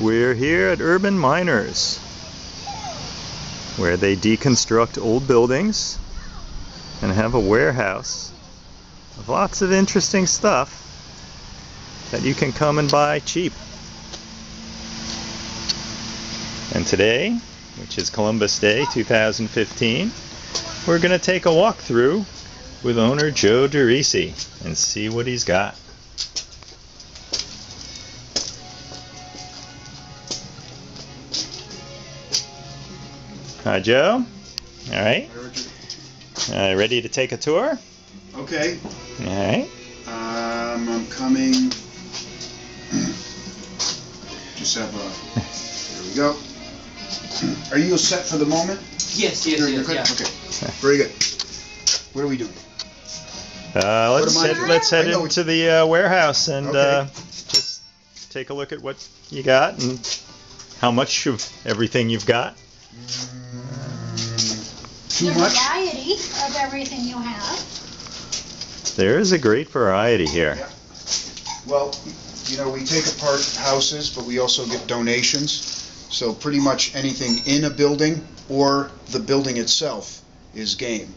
We're here at Urban Miners, where they deconstruct old buildings and have a warehouse of lots of interesting stuff that you can come and buy cheap. And today, which is Columbus Day 2015, we're going to take a walkthrough with owner Joe DeRisi and see what he's got. Hi, Joe. All right. Ready to take a tour? Okay. All right. I'm coming. Just have a. There we go. Are you set for the moment? Yes. You're good? Yeah. Okay. Very good. What are we doing? Let's head into the warehouse and just take a look at what you got and how much of everything you've got. Too The much? variety of everything you have. There is a great variety here. Yeah. Well, you know, we take apart houses, but we also get donations. So pretty much anything in a building or the building itself is game.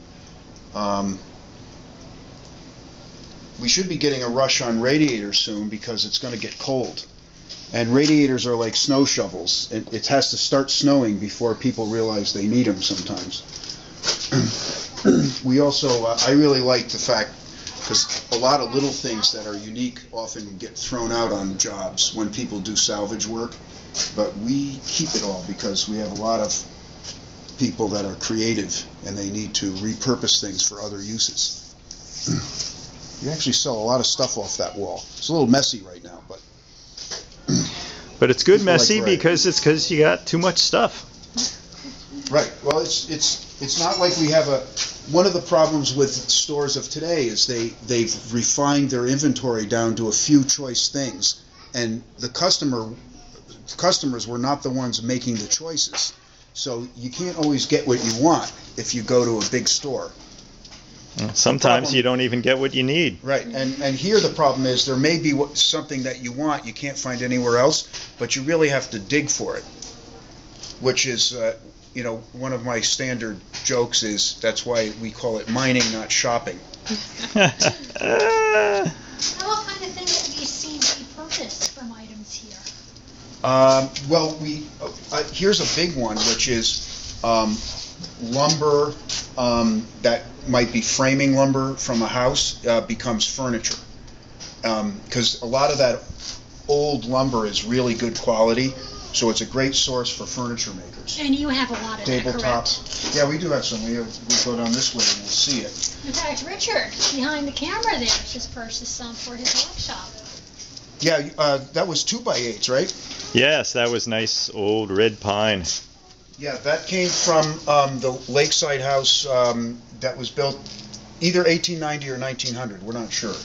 We should be getting a rush on radiators soon because it's going to get cold. And radiators are like snow shovels. It has to start snowing before people realize they need them sometimes. We also, I really like the fact, because a lot of little things that are unique often get thrown out on jobs when people do salvage work, but we keep it all because we have a lot of people that are creative and they need to repurpose things for other uses. You actually sell a lot of stuff off that wall. It's a little messy right now, but it's good messy because you got too much stuff. Right. Well, it's not like we have a. One of the problems with stores of today is they've refined their inventory down to a few choice things, and the customers were not the ones making the choices. So you can't always get what you want if you go to a big store. Sometimes you don't even get what you need. Right, and here the problem is there may be something that you want you can't find anywhere else, but you really have to dig for it, which is, you know, one of my standard jokes is that's why we call it mining, not shopping. Now, what kind of things have you seen repurposed from items here? Well, here's a big one, which is lumber that might be framing lumber from a house becomes furniture. Because a lot of that old lumber is really good quality, so it's a great source for furniture makers. And you have a lot of that, correct? Tabletops. Yeah, we do have some. We'll go down this way and we'll see it. In fact, Richard, behind the camera there, just purchased some for his workshop. Yeah, that was 2x8s, right? Yes, that was nice old red pine. Yeah, that came from the lakeside house that was built either 1890 or 1900. We're not sure.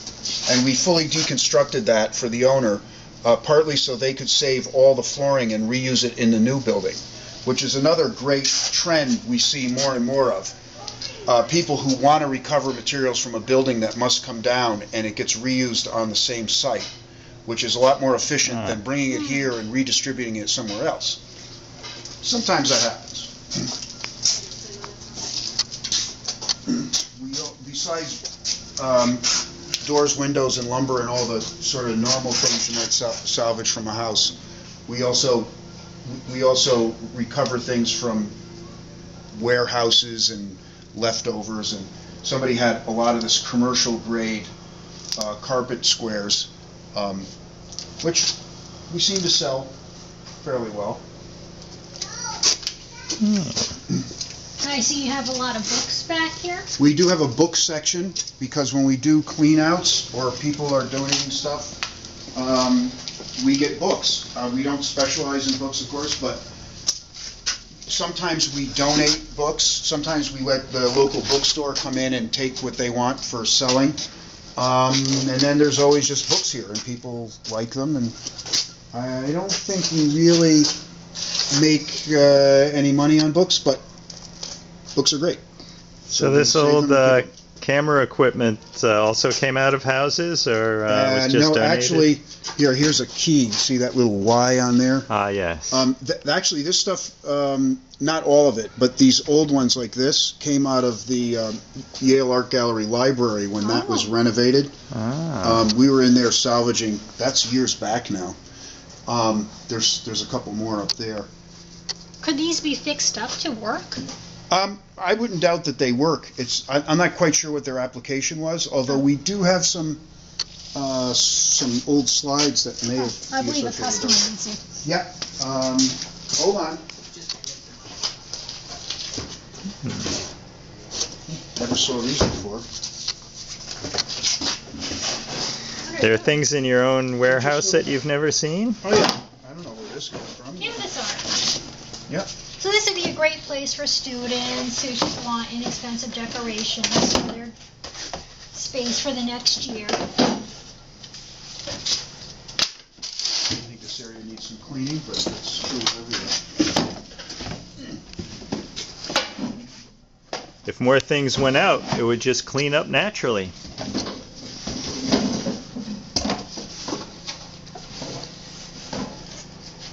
And we fully deconstructed that for the owner, partly so they could save all the flooring and reuse it in the new building, which is another great trend we see more and more of. People who want to recover materials from a building that must come down and it gets reused on the same site, which is a lot more efficient than bringing it here and redistributing it somewhere else. Sometimes that happens. Besides doors, windows, and lumber and all the sort of normal things you might salvage from a house, we also recover things from warehouses and leftovers. And somebody had a lot of this commercial grade carpet squares, which we seem to sell fairly well. I see you have a lot of books back here. We do have a book section because when we do clean-outs or people are donating stuff, we get books. We don't specialize in books, of course, but sometimes we donate books. Sometimes we let the local bookstore come in and take what they want for selling. And then there's always just books here, and people like them. And I don't think we really make any money on books, but books are great. So this old camera equipment also came out of houses, or was just no, donated? actually, here's a key. See that little Y on there? Ah, yes. Actually, this stuff, not all of it, but these old ones like this came out of the Yale Art Gallery library when that was renovated. We were in there salvaging. That's years back now. There's a couple more up there. Could these be fixed up to work? I wouldn't doubt that they work. I'm not quite sure what their application was, although we do have some old slides that may have. I believe a customer needs it. Yeah. Hold on. Never saw these before. There are things in your own warehouse that you've never seen? Oh yeah. I don't know where this comes from. Canvas art. Yep. So this would be a great place for students who just want inexpensive decorations for their space for the next year. I think this area needs some cleaning, but it's true everywhere. If more things went out, it would just clean up naturally.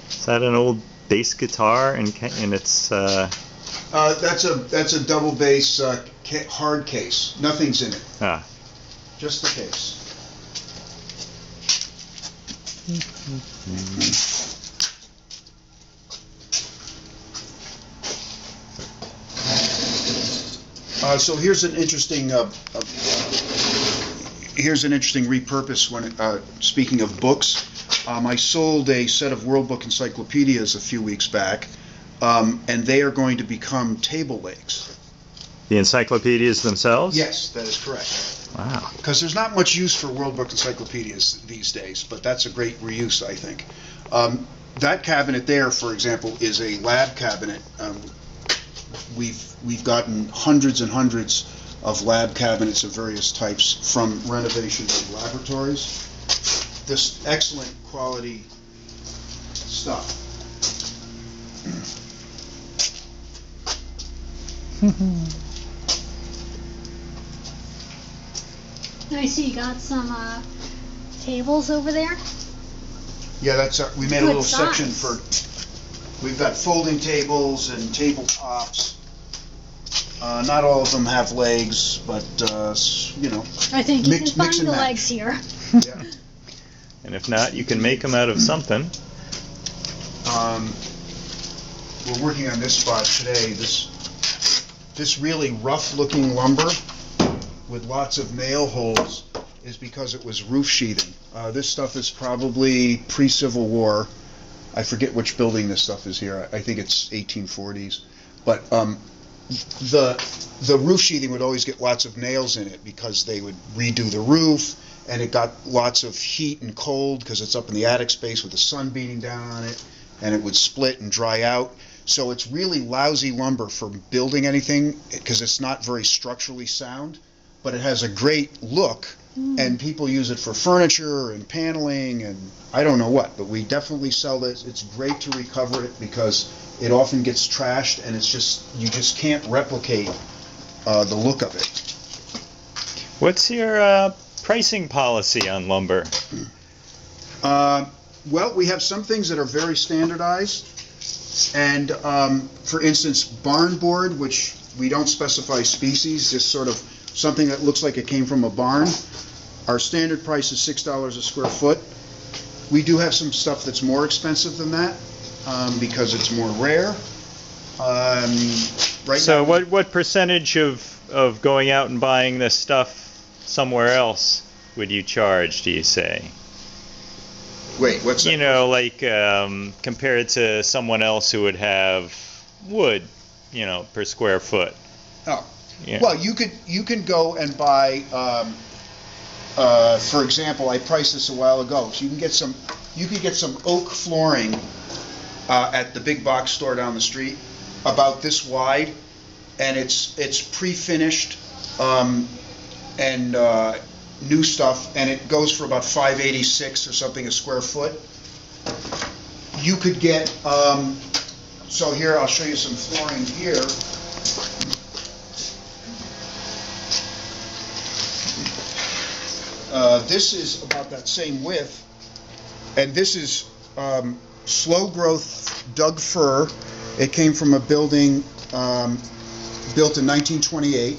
Is that an old bass guitar and it's that's a double bass hard case. Nothing's in it. Just the case. So here's an interesting repurpose when speaking of books. I sold a set of World Book encyclopedias a few weeks back, and they are going to become table legs. The encyclopedias themselves? Yes, that is correct. Wow. Because there's not much use for World Book encyclopedias these days, but that's a great reuse, I think. That cabinet there, for example, is a lab cabinet. We've gotten hundreds and hundreds of lab cabinets of various types from renovations of laboratories. This excellent quality stuff. I see you got some tables over there. Yeah, that's we made a little section for. We've got folding tables and tabletops. Not all of them have legs, but you know. I think you can find the legs here. Yeah. And if not, you can make them out of something. We're working on this spot today. This really rough-looking lumber with lots of nail holes is because it was roof sheathing. This stuff is probably pre-Civil War. I forget which building this stuff is here. I think it's 1840s. But the roof sheathing would always get lots of nails in it because they would redo the roof, and it got lots of heat and cold because it's up in the attic space with the sun beating down on it, and it would split and dry out. So it's really lousy lumber for building anything because it's not very structurally sound, but it has a great look, and people use it for furniture and paneling and I don't know what, but we definitely sell this. It's great to recover it because it often gets trashed, and it's just you just can't replicate the look of it. What's your pricing policy on lumber? Well, we have some things that are very standardized, and for instance, barn board, which we don't specify species, just sort of something that looks like it came from a barn. Our standard price is $6 a square foot. We do have some stuff that's more expensive than that because it's more rare. So what percentage of going out and buying this stuff somewhere else would you charge, do you say? Wait, what's that? You know, like compared to someone else who would have wood, you know, per square foot. Oh, yeah. Well, you can go and buy. For example, I priced this a while ago. So you can get some oak flooring at the big box store down the street, about this wide, and it's pre-finished and new stuff, and it goes for about $5.86 or something a square foot. You could get so here I'll show you some flooring here. This is about that same width, and this is slow growth Doug fir. It came from a building built in 1928.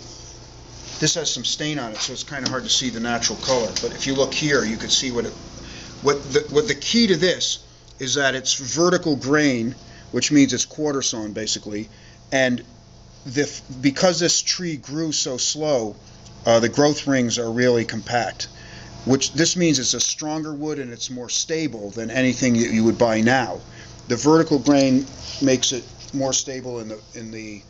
This has some stain on it, so it's kind of hard to see the natural color. But if you look here, you can see what the key to this is that it's vertical grain, which means it's quarter sawn basically, and because this tree grew so slow, the growth rings are really compact. Which this means it's a stronger wood and it's more stable than anything that you would buy now. The vertical grain makes it more stable in the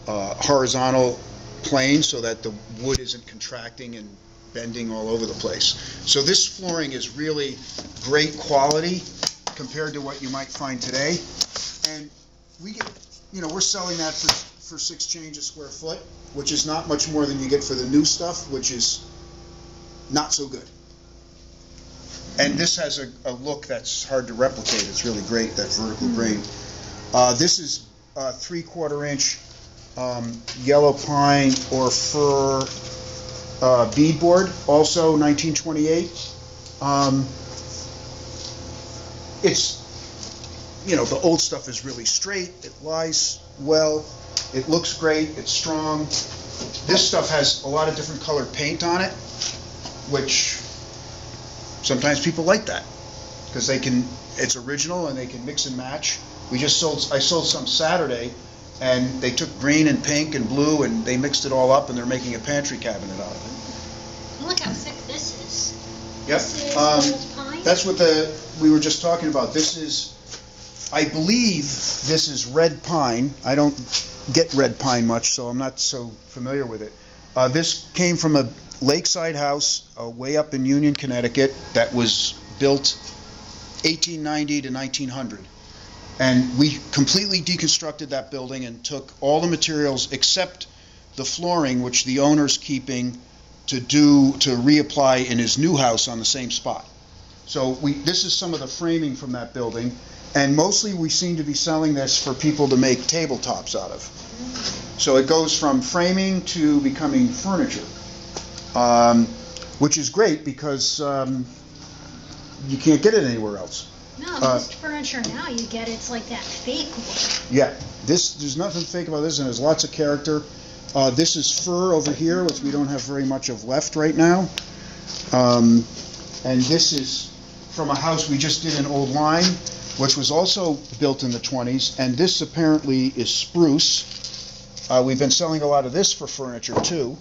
horizontal plane, so that the wood isn't contracting and bending all over the place. So this flooring is really great quality compared to what you might find today. And we get, we're selling that for $6 change a square foot, which is not much more than you get for the new stuff, which is not so good. And this has a look that's hard to replicate. It's really great, that vertical grain. This is 3/4 inch yellow pine or fir beadboard, also 1928. It's, the old stuff is really straight. It lies well. It looks great. It's strong. This stuff has a lot of different colored paint on it, which sometimes people like that because it's original and they can mix and match. I sold some Saturday, and they took green and pink and blue and they mixed it all up, and they're making a pantry cabinet out of it. Look how thick this is. Yep. This is old pine. That's what we were just talking about. This is, I believe, this is red pine. I don't get red pine much, so I'm not so familiar with it. This came from a lakeside house way up in Union, Connecticut, that was built 1890 to 1900. And we completely deconstructed that building and took all the materials except the flooring, which the owner's keeping to reapply in his new house on the same spot. So this is some of the framing from that building, and mostly we seem to be selling this for people to make tabletops out of. So it goes from framing to becoming furniture, which is great because you can't get it anywhere else. No, most furniture now you get, it's like that fake wood. Yeah, there's nothing fake about this, and there's lots of character. This is fir over here, which we don't have very much of left right now. And this is from a house we just did in Old Lyme, which was also built in the 20s, and this apparently is spruce. We've been selling a lot of this for furniture too.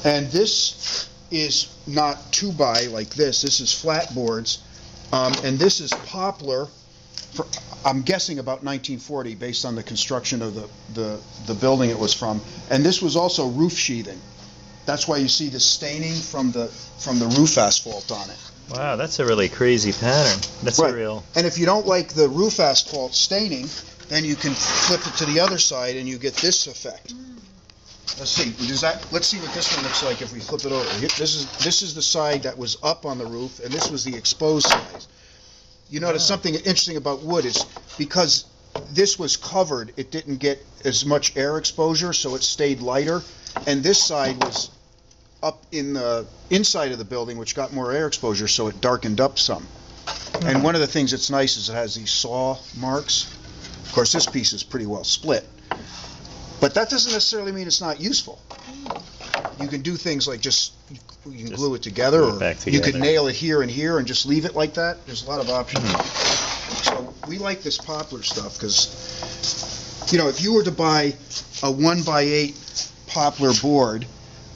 And this is not 2x like this. This is flat boards. And this is poplar, I'm guessing about 1940, based on the construction of the building it was from. And this was also roof sheathing. That's why you see the staining from the roof asphalt on it. Wow, that's a really crazy pattern. That's right. a real... And if you don't like the roof asphalt staining, then you can flip it to the other side and you get this effect. Let's see. Let's see what this one looks like if we flip it over. This is the side that was up on the roof, and this was the exposed side. You notice something interesting about wood is because this was covered, it didn't get as much air exposure, so it stayed lighter. And this side was up in the inside of the building, which got more air exposure, so it darkened up some. And one of the things that's nice is it has these saw marks. Of course, this piece is pretty well split. But that doesn't necessarily mean it's not useful. You can do things like you can glue it together, or you could nail it here and here and just leave it like that. There's a lot of options. So we like this poplar stuff because, if you were to buy a 1x8 poplar board,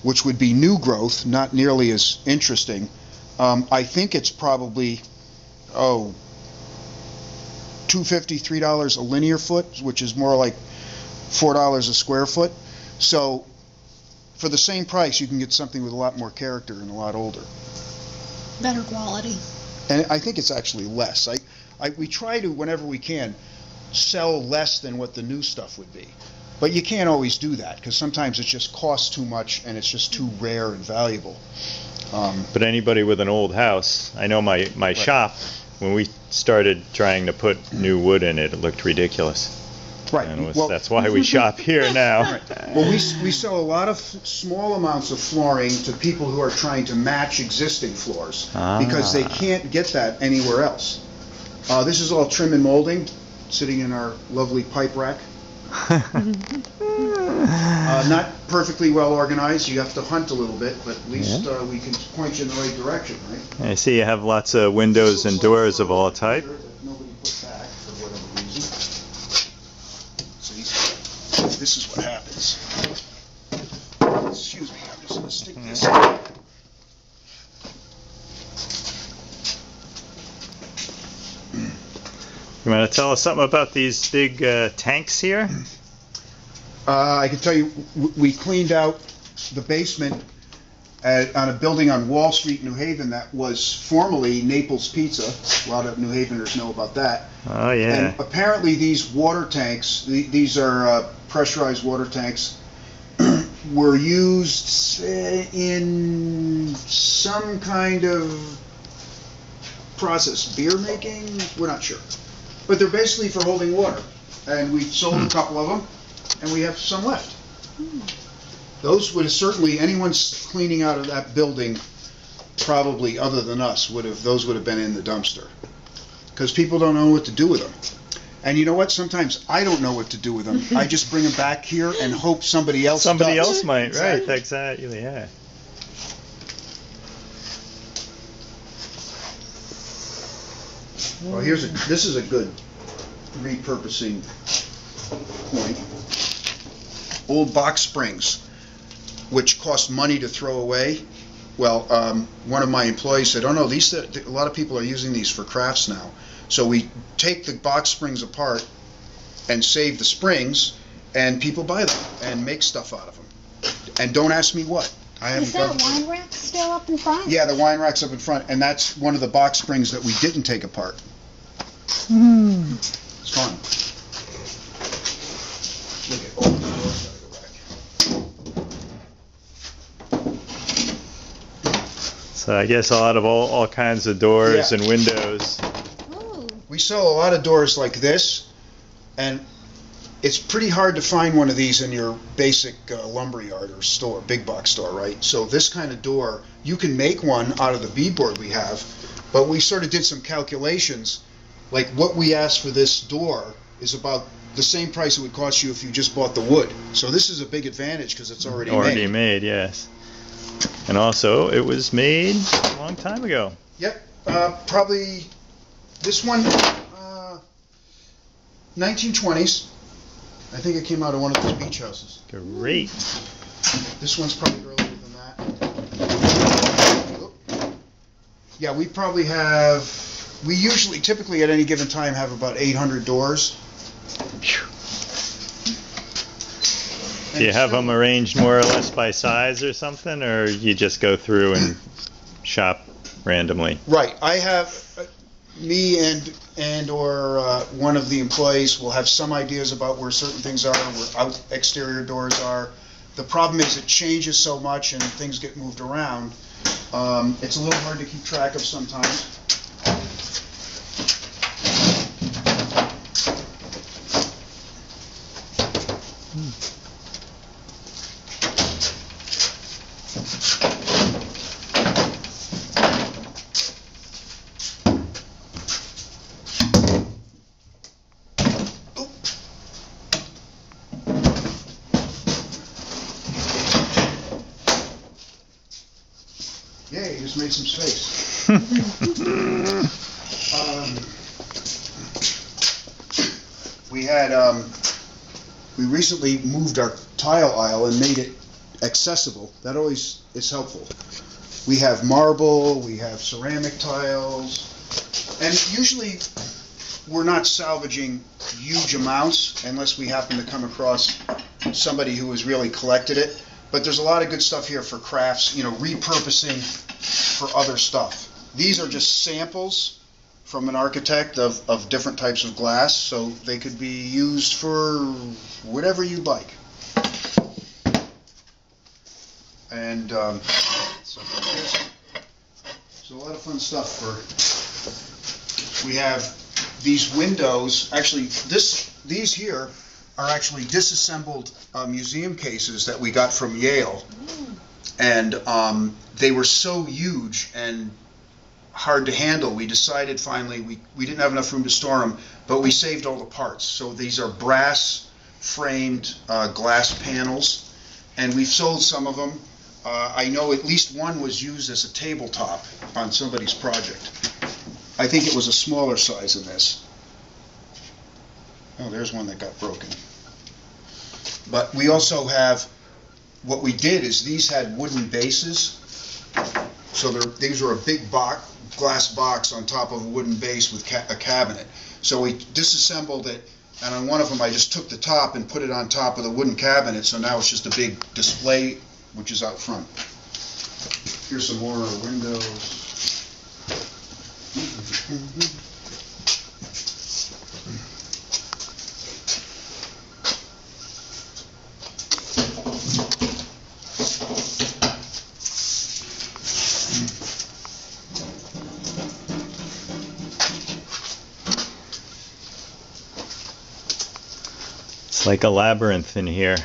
which would be new growth, not nearly as interesting, I think it's probably, $2.50, $3 a linear foot, which is more like $4 a square foot. So for the same price, you can get something with a lot more character and a lot older. Better quality. And I think it's actually less. We try to, whenever we can, sell less than what the new stuff would be. But you can't always do that because sometimes it just costs too much and it's just too rare and valuable. But anybody with an old house, I know my shop, when we started trying to put new wood in it, it looked ridiculous. Right. And Well, that's why we shop here now. right. Well, we sell a lot of small amounts of flooring to people who are trying to match existing floors because they can't get that anywhere else. This is all trim and molding, sitting in our lovely pipe rack. Not perfectly well organized. You have to hunt a little bit, but at least we can point you in the right direction, right? I see you have lots of windows and doors of all type. Nobody put back for whatever reason. See, this is what happens. Excuse me, I'm just going to stick this in. You want to tell us something about these big tanks here? I can tell you, we cleaned out the basement on a building on Wall Street, New Haven, that was formerly Naples Pizza. A lot of New Haveners know about that. Oh, yeah. And apparently these water tanks, these are pressurized water tanks, were used in some kind of process, beer making? We're not sure. But they're basically for holding water. And we sold a couple of them, and we have some left. Those would have certainly, anyone's cleaning out of that building, probably other than us, those would have been in the dumpster. Because people don't know what to do with them. And you know what? Sometimes I don't know what to do with them. I just bring them back here and hope somebody else does. Somebody else might, Exactly. right, exactly, yeah. Well, this is a good repurposing point. Old box springs, which cost money to throw away. Well, one of my employees said, "Oh no, a lot of people are using these for crafts now." So we take the box springs apart and save the springs, and people buy them and make stuff out of them. And don't ask me what. Is that wine rack still up in front? Yeah, the wine rack's up in front, and that's one of the box springs that we didn't take apart. It's fun. Look at all the doors gotta go back. So I guess a lot of all kinds of doors and windows. Ooh. We sell a lot of doors like this, and it's pretty hard to find one of these in your basic lumberyard or store, big box store, right? So this kind of door, you can make one out of the beadboard we have, but we sort of did some calculations. Like what we asked for this door is about the same price it would cost you if you just bought the wood. So this is a big advantage because it's already made. Already made, yes. And also, it was made a long time ago. Yep, probably this one, 1920s. I think it came out of one of those beach houses. Great. This one's probably earlier than that. Yeah, we probably have, typically at any given time have about 800 doors. Do you have them arranged more or less by size or something, or you just go through and shop randomly? Right. I have, me and or one of the employees will have some ideas about where certain things are, where exterior doors are. The problem is it changes so much and things get moved around. It's a little hard to keep track of sometimes. Yeah, you just made some space. We recently moved our tile aisle and made it accessible. That always is helpful. We have marble, we have ceramic tiles, and usually we're not salvaging huge amounts unless we happen to come across somebody who has really collected it. But there's a lot of good stuff here for crafts, repurposing for other stuff. These are just samples from an architect of different types of glass, so they could be used for whatever you like. And so a lot of fun stuff we have these windows. Actually, these here are actually disassembled museum cases that we got from Yale. And they were so huge and hard to handle, we decided finally we didn't have enough room to store them, but we saved all the parts. So these are brass framed glass panels, and we've sold some of them. I know at least one was used as a tabletop on somebody's project. I think it was a smaller size than this. Oh, there's one that got broken. But we also have, what we did is these had wooden bases. So these were a big glass box on top of a wooden base with a cabinet. So we disassembled it, and on one of them I just took the top and put it on top of the wooden cabinet, so now it's just a big display which is out front. Here's some more windows. It's like a labyrinth in here.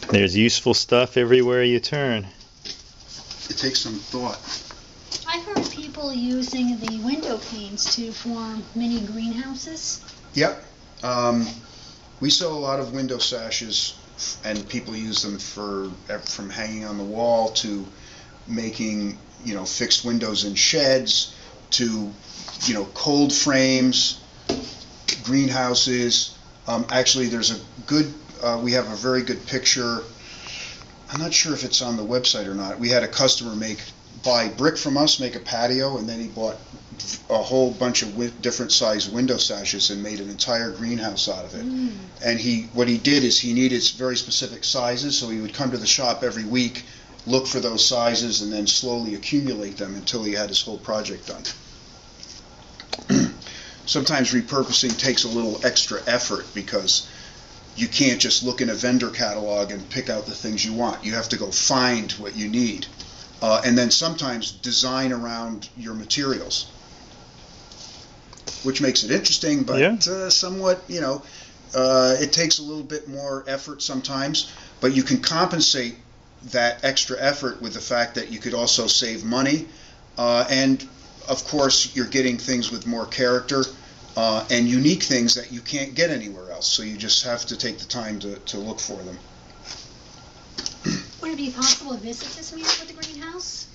There's useful stuff everywhere you turn. It takes some thought. I've heard people using the window panes to form mini greenhouses. Yep. We sell a lot of window sashes, and people use them from hanging on the wall to making, fixed windows in sheds to, cold frames, greenhouses. Actually, there's we have a very good picture. I'm not sure if it's on the website or not. We had a customer buy brick from us, make a patio, and then he bought a whole bunch of different size window sashes and made an entire greenhouse out of it. And what he did is he needed very specific sizes, so he would come to the shop every week, look for those sizes, and then slowly accumulate them until he had his whole project done. Sometimes repurposing takes a little extra effort because you can't just look in a vendor catalog and pick out the things you want. You have to go find what you need. And then sometimes design around your materials, which makes it interesting, but somewhat, it takes a little bit more effort sometimes, but you can compensate that extra effort with the fact that you could also save money. And of course, you're getting things with more character and unique things that you can't get anywhere else. So you just have to take the time to look for them. Would it be possible to visit this museum with the greenhouse?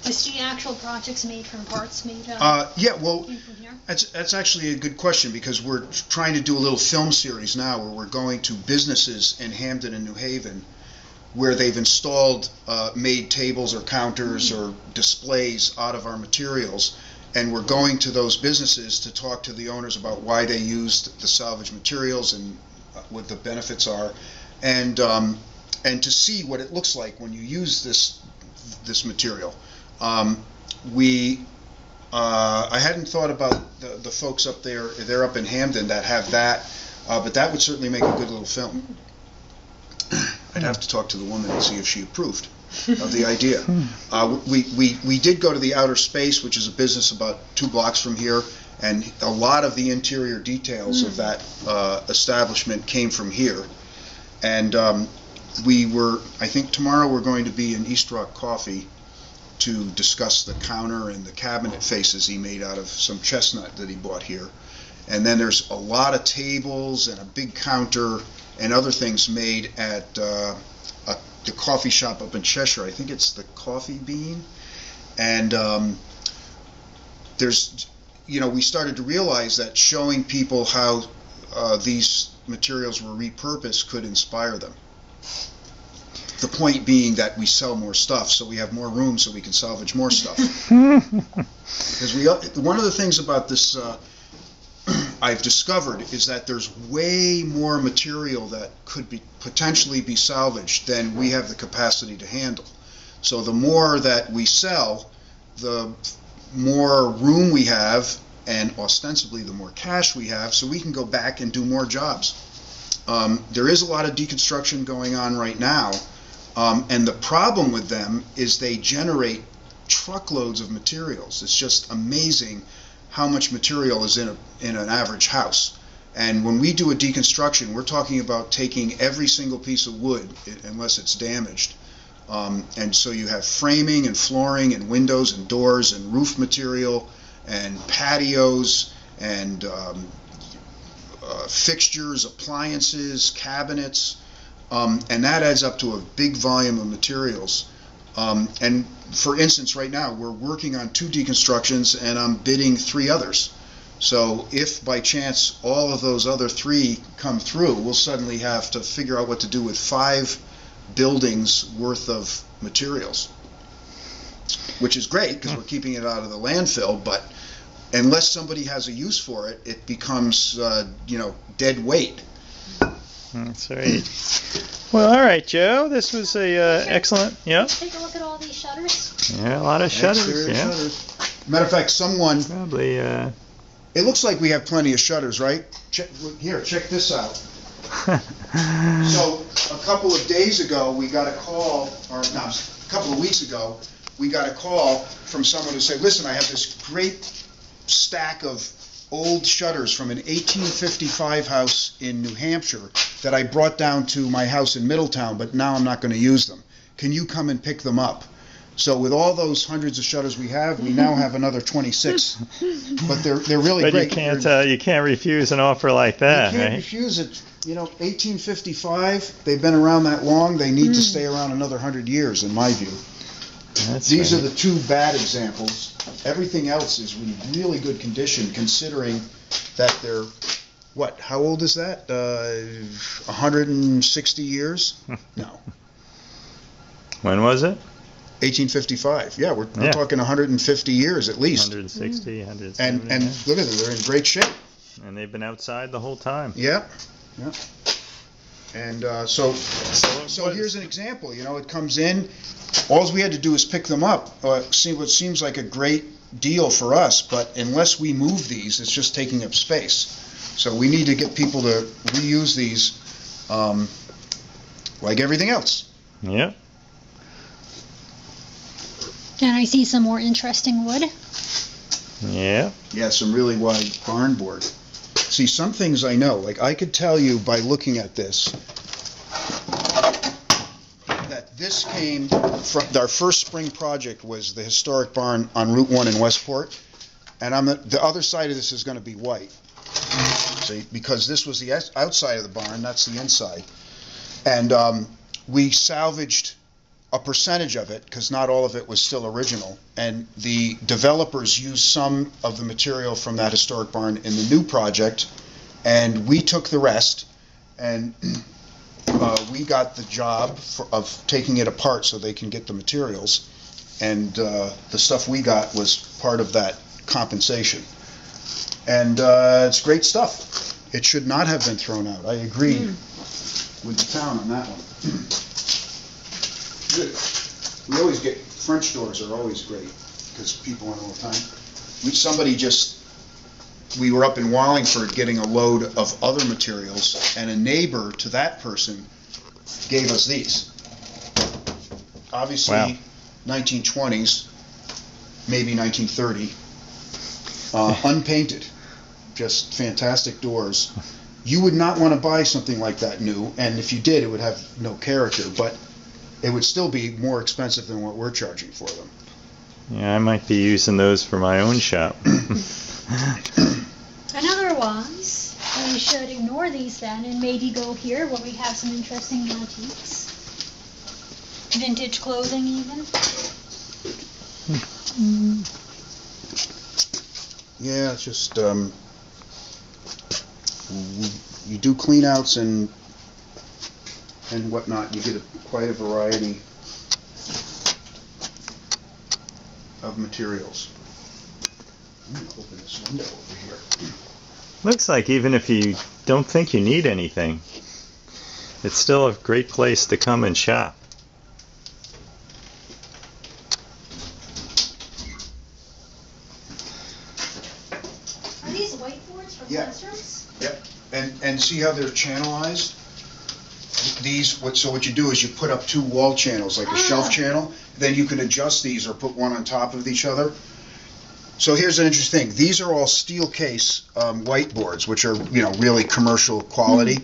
To see actual projects made from parts made yeah, well, came from here? that's actually a good question, because we're trying to do a little film series now where we're going to businesses in Hamden and New Haven where they've installed made tables or counters or displays out of our materials, and we're going to those businesses to talk to the owners about why they used the salvage materials and what the benefits are, and to see what it looks like when you use this material. I hadn't thought about the folks up there. They're up in Hamden that have that, but that would certainly make a good little film. I'd have to talk to the woman and see if she approved of the idea. We did go to the Outer Space, which is a business about 2 blocks from here, and a lot of the interior details of that establishment came from here. And I think tomorrow we're going to be in East Rock Coffee to discuss the counter and the cabinet faces he made out of some chestnut that he bought here. And then there's a lot of tables and a big counter and other things made at the coffee shop up in Cheshire. I think it's the Coffee Bean. And we started to realize that showing people how these materials were repurposed could inspire them. The point being that we sell more stuff, so we have more room so we can salvage more stuff. Because one of the things about this I've discovered is that there's way more material that could potentially be salvaged than we have the capacity to handle. So the more that we sell, the more room we have, and ostensibly the more cash we have, so we can go back and do more jobs. There is a lot of deconstruction going on right now, and the problem with them is they generate truckloads of materials. It's just amazing how much material is in an average house. And when we do a deconstruction, we're talking about taking every single piece of wood, unless it's damaged. And so you have framing and flooring and windows and doors and roof material and patios and fixtures, appliances, cabinets, and that adds up to a big volume of materials. And for instance, right now we're working on 2 deconstructions and I'm bidding 3 others. So if by chance all of those other 3 come through, we'll suddenly have to figure out what to do with 5 buildings worth of materials, which is great because we're keeping it out of the landfill, but unless somebody has a use for it, it becomes, dead weight. That's right. Well, all right, Joe. This was a excellent. Yeah. Take a look at all these shutters. Yeah, a lot of shutters. Exterior Yeah. shutters. Matter of fact, someone. Probably. It looks like we have plenty of shutters, right? Check this out. So a couple of days ago, we got a call, or no, a couple of weeks ago, we got a call from someone who said, "Listen, I have this great stack of old shutters from an 1855 house in New Hampshire that I brought down to my house in Middletown, but now I'm not going to use them. Can you come and pick them up?" So with all those hundreds of shutters we have, we now have another 26. But they're really but great. You can't refuse an offer like that, You can't right? refuse it. 1855, they've been around that long. They need to stay around another 100 years, in my view. These are the 2 bad examples. Everything else is in really good condition, considering that they're, how old is that? 160 years? No. When was it? 1855. Yeah, we're talking 150 years at least. 160, 170. And look at them, they're in great shape. And they've been outside the whole time. Yeah. And so here's an example. It comes in. All we had to do is pick them up. See what seems like a great deal for us, but unless we move these, it's just taking up space. So we need to get people to reuse these, like everything else. Yeah. And I see some more interesting wood. Yeah. Yeah, some really wide barn board. See, some things I know, like I could tell you by looking at this, that this came from, our first spring project was the historic barn on Route 1 in Westport, and the other side of this is going to be white. See, because this was the outside of the barn, that's the inside. And we salvaged a percentage of it, because not all of it was still original, and the developers used some of the material from that historic barn in the new project, and we took the rest, and we got the job of taking it apart so they can get the materials, and the stuff we got was part of that compensation. And it's great stuff. It should not have been thrown out. I agree with the town on that one. We always get, French doors are always great because people want all the time. We were up in Wallingford getting a load of other materials, and a neighbor to that person gave us these. Obviously, Wow. 1920s, maybe 1930, unpainted, just fantastic doors. You would not want to buy something like that new, and if you did, it would have no character, but it would still be more expensive than what we're charging for them. Yeah, I might be using those for my own shop. And otherwise, we should ignore these then and maybe go here where we have some interesting antiques. Vintage clothing even. Yeah, it's just, you do clean-outs and whatnot, you get quite a variety of materials. I'm going to open this window over here. Looks like even if you don't think you need anything, it's still a great place to come and shop. Are these whiteboards for classrooms? Yep. And see how they're channelized? So what you do is you put up 2 wall channels, like a shelf channel, then you can adjust these or put one on top of each other. So here's an interesting thing. These are all steel case whiteboards, which are, you know, really commercial quality.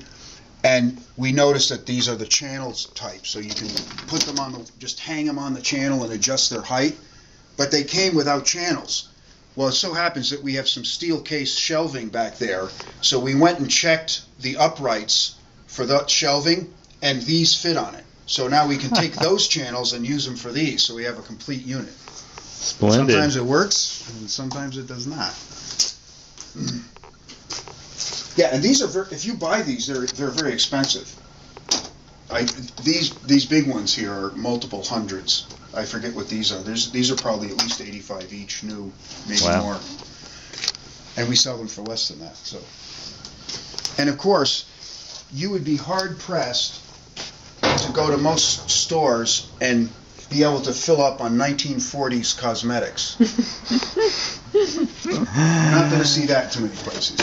And we noticed that these are the channels type, so you can put them on just hang them on the channel and adjust their height. But they came without channels. Well, it so happens that we have some steel case shelving back there, so we went and checked the uprights for the shelving, and these fit on it. So now we can take those channels and use them for these, so we have a complete unit. Splendid. Sometimes it works, and sometimes it does not. Yeah, and these are if you buy these, they're very expensive. These big ones here are multiple hundreds. I forget what these are. These are probably at least 85 each, new, maybe more. And we sell them for less than that. So, and of course, you would be hard pressed to go to most stores and be able to fill up on 1940s cosmetics. You're not going to see that too many places.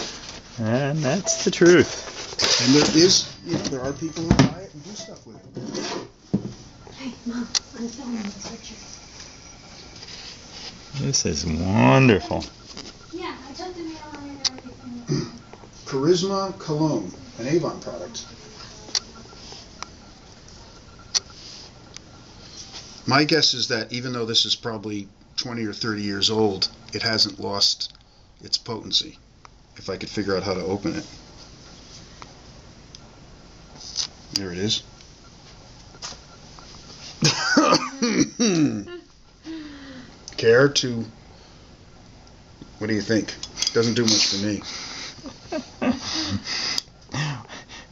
And that's the truth. And there is, you know, there are people who buy it and do stuff with it. Hey, Mom, I'm filming this picture. This is wonderful. Yeah, I took the nail on it and everything. Charisma Cologne, an Avon product. My guess is that even though this is probably 20 or 30 years old, it hasn't lost its potency. If I could figure out how to open it. There it is. Care to... What do you think? Doesn't do much for me.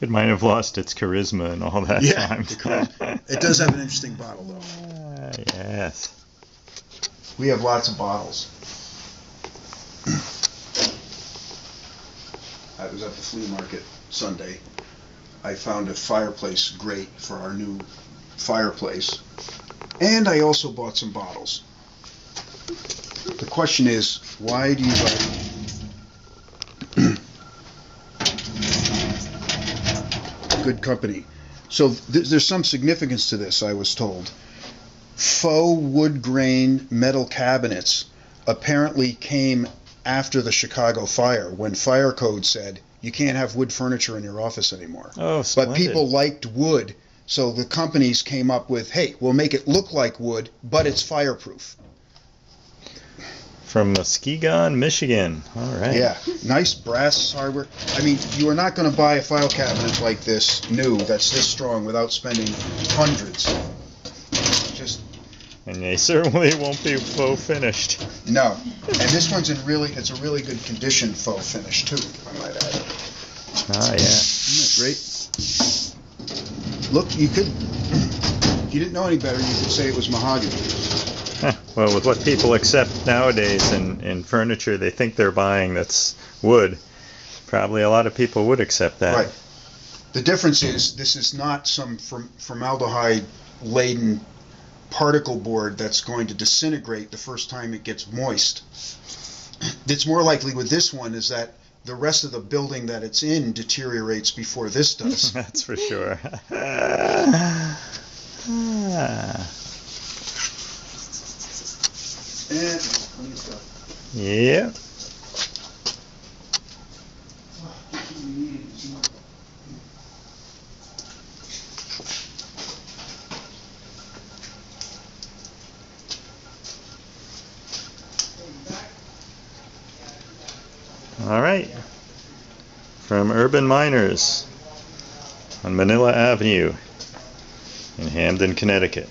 It might have lost its charisma in all that time. It does have an interesting bottle, though. Yes. We have lots of bottles. I was at the flea market Sunday. I found a fireplace grate for our new fireplace. And I also bought some bottles. The question is, why do you buy good company? So there's some significance to this, I was told. Faux wood grain metal cabinets apparently came after the Chicago fire, when fire code said you can't have wood furniture in your office anymore. Oh, splendid. But people liked wood, so the companies came up with, hey, we'll make it look like wood, but it's fireproof. From Muskegon, Michigan. All right. Yeah, nice brass hardware. I mean, you are not going to buy a file cabinet like this, new, that's this strong, without spending hundreds. Just... And they certainly won't be faux finished. No. And this one's it's a really good condition faux finish too, I might add. Ah, yeah. Isn't that great? Look, you could, if you didn't know any better, you could say it was mahogany. Well, with what people accept nowadays in furniture, they think they're buying that's wood. Probably a lot of people would accept that. Right. The difference is this is not some formaldehyde-laden particle board that's going to disintegrate the first time it gets moist. It's more likely with this one is that the rest of the building that it's in deteriorates before this does. That's for sure. Yeah. All right. From Urban Miners on Manila Avenue in Hamden, Connecticut.